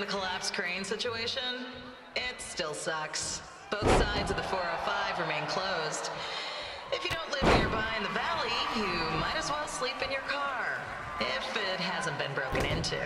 the collapsed crane situation? It still sucks. Both sides of the 405 remain closed. If you don't live nearby in the valley, you might as well sleep in your car, if it hasn't been broken into.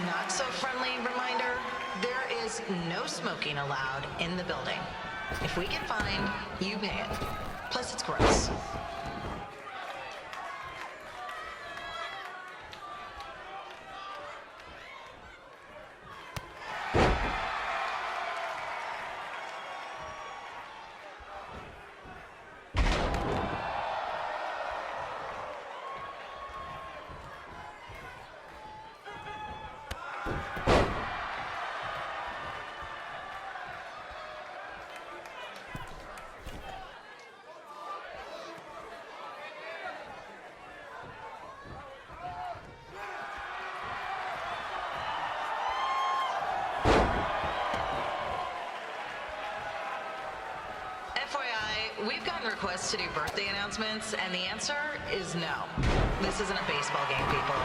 Not so friendly reminder, there is no smoking allowed in the building. If we get fined, you pay it. Plus it's gross. FYI, we've gotten requests to do birthday announcements, and the answer is no. This isn't a baseball game, people.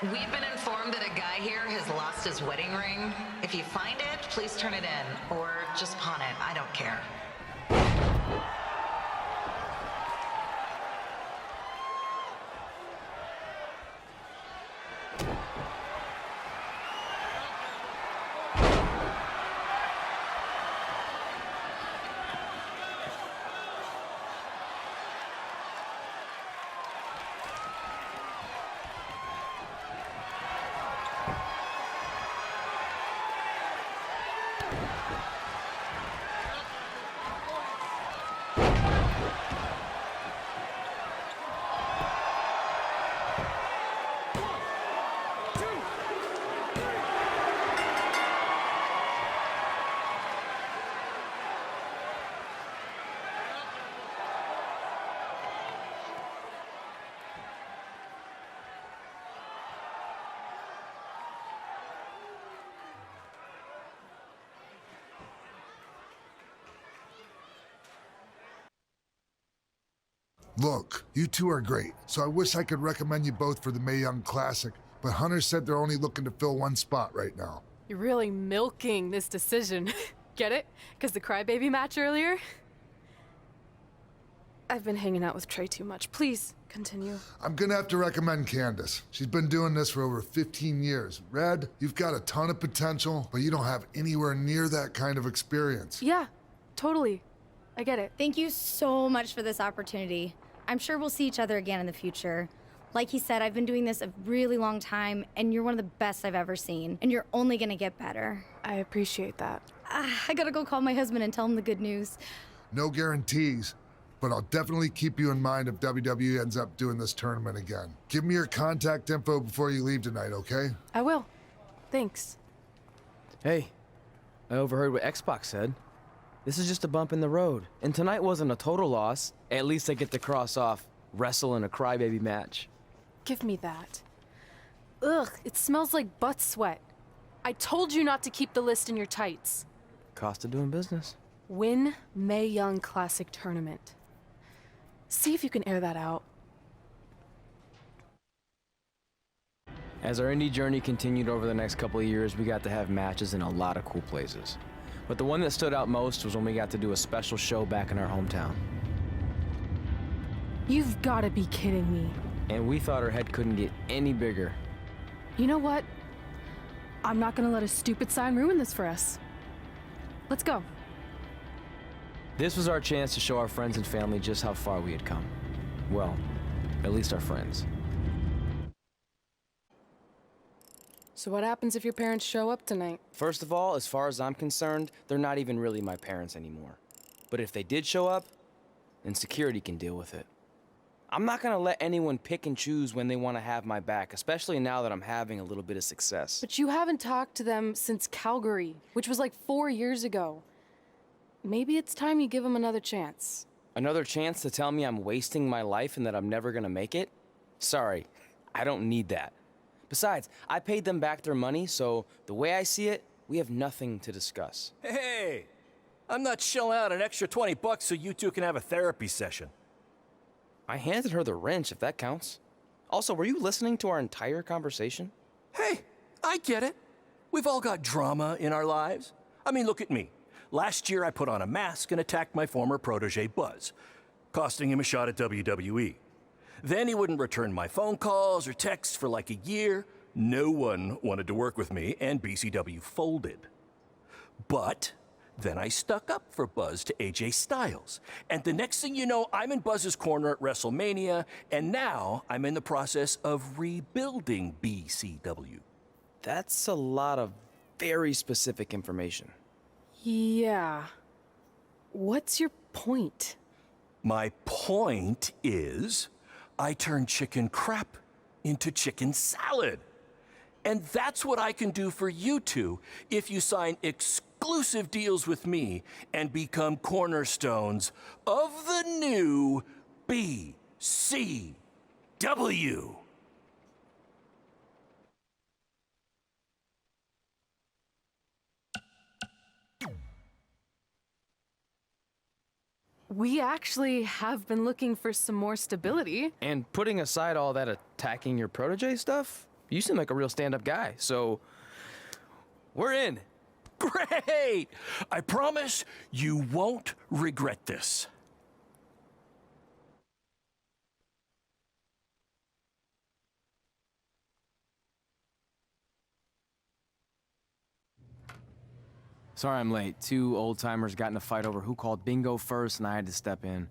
We've been informed that a guy here has lost his wedding ring. If you find it, please turn it in, or just pawn it. I don't care. Look, you two are great, so I wish I could recommend you both for the Mae Young Classic, but Hunter said they're only looking to fill one spot right now. You're really milking this decision. Get it? Because the crybaby match earlier? I've been hanging out with Trey too much. Please, continue. I'm gonna have to recommend Candace. She's been doing this for over 15 years. Red, you've got a ton of potential, but you don't have anywhere near that kind of experience. Yeah, totally. I get it. Thank you so much for this opportunity. I'm sure we'll see each other again in the future. Like he said, I've been doing this a really long time, and you're one of the best I've ever seen, and you're only gonna get better. I appreciate that. I gotta go call my husband and tell him the good news. No guarantees, but I'll definitely keep you in mind if WWE ends up doing this tournament again. Give me your contact info before you leave tonight, okay? I will. Thanks. Hey, I overheard what X-Pac said. This is just a bump in the road, and tonight wasn't a total loss. At least I get to cross off wrestle in a crybaby match. Give me that. Ugh, it smells like butt sweat. I told you not to keep the list in your tights. Cost of doing business. Win Mae Young Classic Tournament. See if you can air that out. As our indie journey continued over the next couple of years, we got to have matches in a lot of cool places. But the one that stood out most was when we got to do a special show back in our hometown. You've got to be kidding me. And we thought our head couldn't get any bigger. You know what? I'm not gonna let a stupid sign ruin this for us. Let's go. This was our chance to show our friends and family just how far we had come. Well, at least our friends. So what happens if your parents show up tonight? First of all, as far as I'm concerned, they're not even really my parents anymore. But if they did show up, then security can deal with it. I'm not gonna let anyone pick and choose when they want to have my back, especially now that I'm having a little bit of success. But you haven't talked to them since Calgary, which was like 4 years ago. Maybe it's time you give them another chance. Another chance to tell me I'm wasting my life and that I'm never gonna make it? Sorry, I don't need that. Besides, I paid them back their money, so the way I see it, we have nothing to discuss. Hey, I'm not shelling out an extra $20 so you two can have a therapy session. I handed her the wrench, if that counts. Also, were you listening to our entire conversation? Hey, I get it. We've all got drama in our lives. I mean, look at me. Last year, I put on a mask and attacked my former protege, Buzz, costing him a shot at WWE. Then he wouldn't return my phone calls or texts for like a year. No one wanted to work with me, and BCW folded. But then I stuck up for Buzz to AJ Styles. And the next thing you know, I'm in Buzz's corner at WrestleMania, and now I'm in the process of rebuilding BCW. That's a lot of very specific information. Yeah. What's your point? My point is, I turned chicken crap into chicken salad. And that's what I can do for you two if you sign exclusive deals with me and become cornerstones of the new BCW. We actually have been looking for some more stability. And putting aside all that attacking your protege stuff, you seem like a real stand-up guy, so we're in. Great! I promise you won't regret this. Sorry I'm late. Two old-timers got in a fight over who called bingo first, and I had to step in.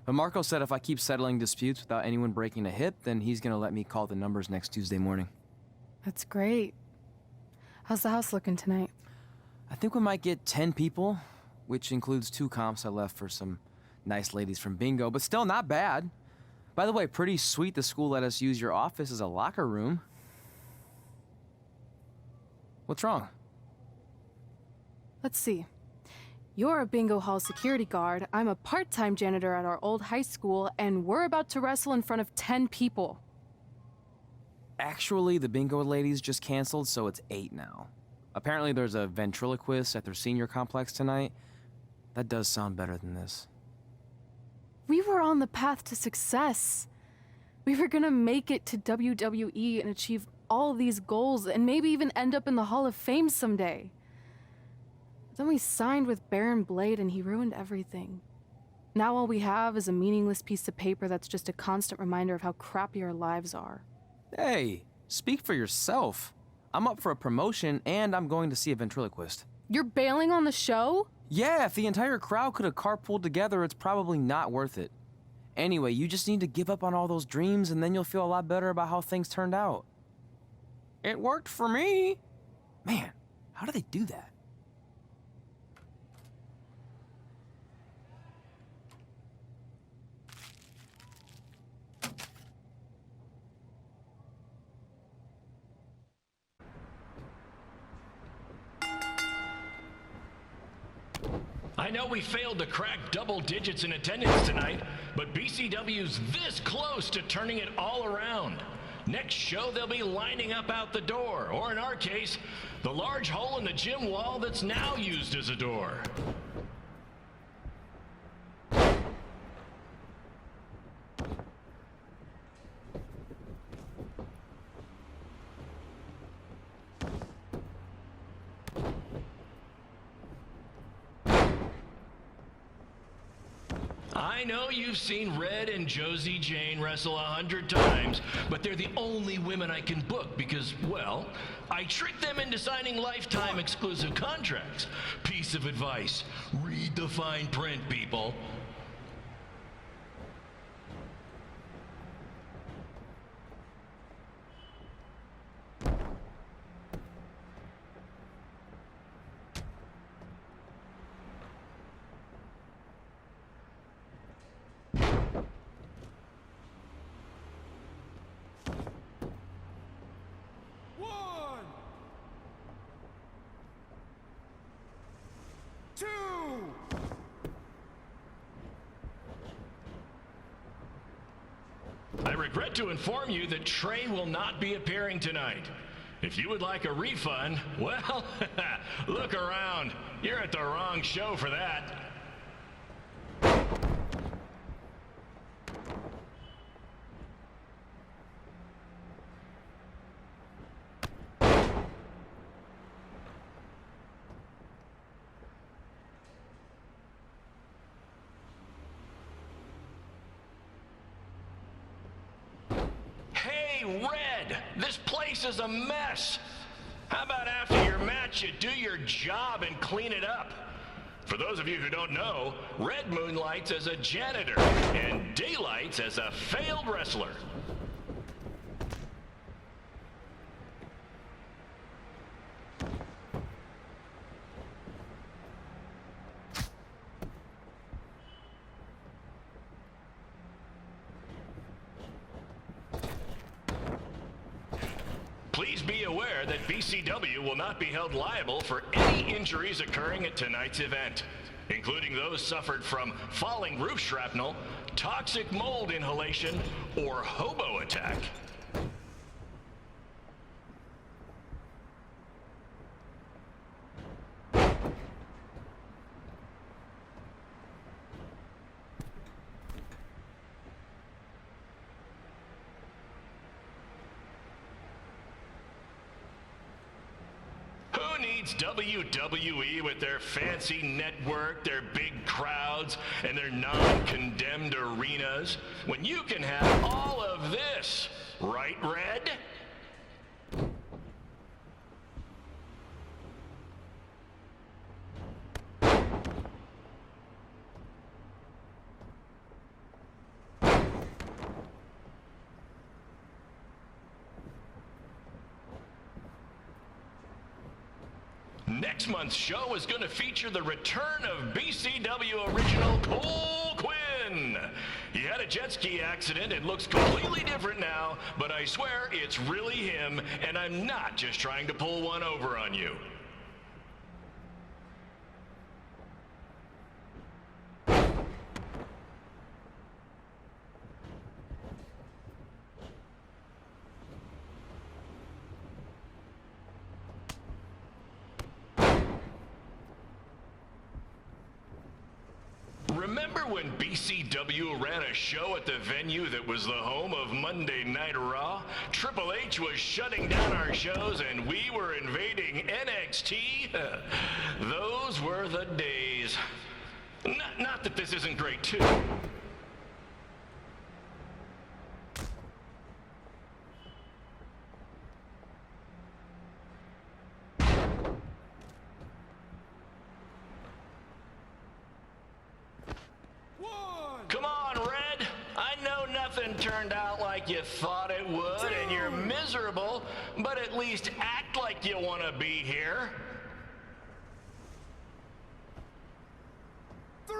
But Marco said if I keep settling disputes without anyone breaking a hip, then he's gonna let me call the numbers next Tuesday morning. That's great. How's the house looking tonight? I think we might get 10 people, which includes 2 comps I left for some nice ladies from bingo, but still not bad. By the way, pretty sweet the school let us use your office as a locker room. What's wrong? Let's see. You're a bingo hall security guard, I'm a part-time janitor at our old high school, and we're about to wrestle in front of 10 people. Actually, the bingo ladies just canceled, so it's 8 now. Apparently there's a ventriloquist at their senior complex tonight. That does sound better than this. We were on the path to success. We were gonna make it to WWE and achieve all these goals and maybe even end up in the Hall of Fame someday. Then we signed with Baron Blade and he ruined everything. Now all we have is a meaningless piece of paper that's just a constant reminder of how crappy our lives are. Hey, speak for yourself. I'm up for a promotion and I'm going to see a ventriloquist. You're bailing on the show? Yeah, if the entire crowd could have carpooled together, it's probably not worth it. Anyway, you just need to give up on all those dreams and then you'll feel a lot better about how things turned out. It worked for me. Man, how do they do that? I know we failed to crack double digits in attendance tonight, but BCW's this close to turning it all around. Next show, they'll be lining up out the door, or in our case, the large hole in the gym wall that's now used as a door. I know you've seen Red and Josie Jane wrestle 100 times, but they're the only women I can book because, well, I tricked them into signing lifetime exclusive contracts. Piece of advice: read the fine print, people. I regret to inform you that Trey will not be appearing tonight. If you would like a refund, well, look around. You're at the wrong show for that. Red, this place is a mess. How about after your match you do your job and clean it up? For those of you who don't know, Red moonlights as a janitor and daylights as a failed wrestler. Please be aware that BCW will not be held liable for any injuries occurring at tonight's event, including those suffered from falling roof shrapnel, toxic mold inhalation, or hobo attack. Who needs WWE with their fancy network, their big crowds, and their non-condemned arenas, when you can have all of this, right, Red? Next month's show is going to feature the return of BCW original Cole Quinn. He had a jet ski accident and looks completely different now, but I swear it's really him, and I'm not just trying to pull one over on you. Remember when BCW ran a show at the venue that was the home of Monday Night Raw? Triple H was shutting down our shows and we were invading NXT? Those were the days. Not that this isn't great too. Come on, Red. I know nothing turned out like you thought it would, and you're miserable, but at least act like you want to be here. 3.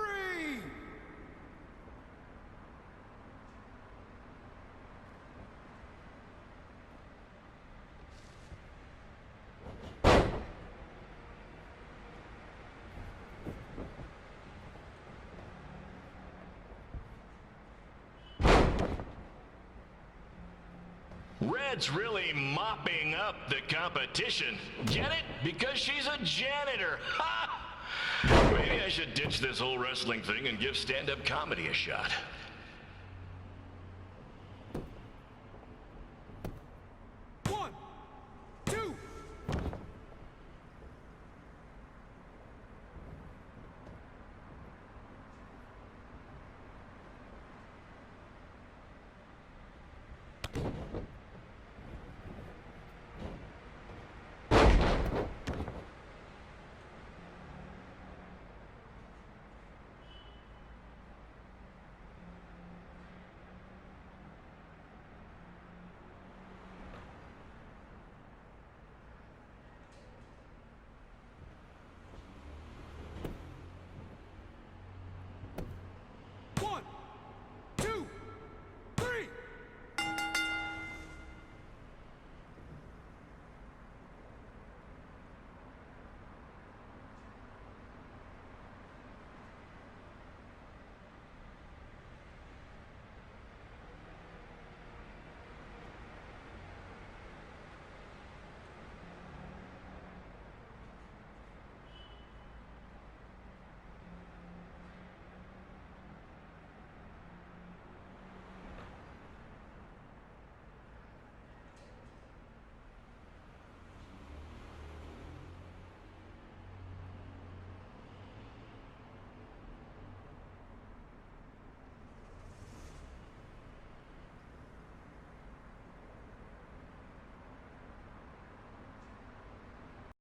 Red's really mopping up the competition. Get it? Because she's a janitor. Ha! Maybe I should ditch this whole wrestling thing and give stand-up comedy a shot. One, two.